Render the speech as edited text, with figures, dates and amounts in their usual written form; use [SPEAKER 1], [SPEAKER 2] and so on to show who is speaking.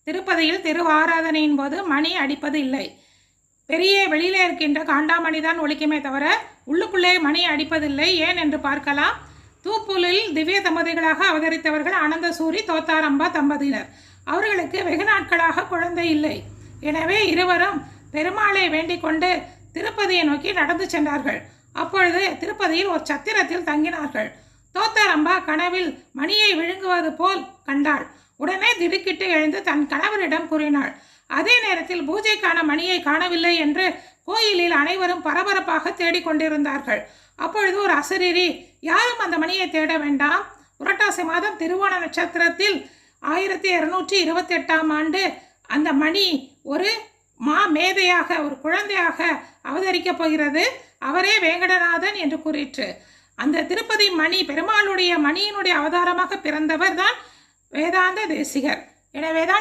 [SPEAKER 1] திருப்பதியில் திருவாராதனையின் போது மணி அடிப்பது இல்லை. பெரிய வெளியிலே இருக்கின்ற காண்டாமணி தான் ஒலிக்குமே தவிர உள்ளுக்குள்ளே மணி அடிப்பதில்லை. ஏன் என்று பார்க்கலாம். தூப்புலில் திவ்ய தம்பதிகளாக அவதரித்தவர்கள் ஆனந்தசூரி தோத்தாரம்பா தம்பதியினர். அவர்களுக்கு வெகு நாட்களாக குழந்தை இல்லை. எனவே இருவரும் பெருமாளை வேண்டிக் கொண்டு திருப்பதியை நோக்கி நடந்து சென்றார்கள். அப்பொழுது திருப்பதியில் ஒரு சத்திரத்தில் தங்கினார்கள். தோத்தாரம்பா கனவில் மணியை விழுங்குவது போல் கண்டாள். உடனே திடுக்கிட்டு எழுந்து தன் கணவரிடம் கூறினாள். அதே நேரத்தில் பூஜைக்கான மணியை காணவில்லை என்று கோயிலில் அனைவரும் பரபரப்பாக தேடிக்கொண்டிருந்தார்கள். அப்பொழுது ஒரு அசரீரி, யாரும் அந்த மணியை தேட வேண்டாம், புரட்டாசி மாதம் திருவோண நட்சத்திரத்தில் 1228ஆம் ஆண்டு அந்த மணி ஒரு மேதையாக ஒரு குழந்தையாக அவதரிக்கப் போகிறது, அவரே வேங்கடநாதன் என்று கூறிற்று. அந்த திருப்பதி மணி பெருமாளுடைய மணியினுடைய அவதாரமாக பிறந்தவர் தான் வேதாந்த தேசிகர். எனவேதான்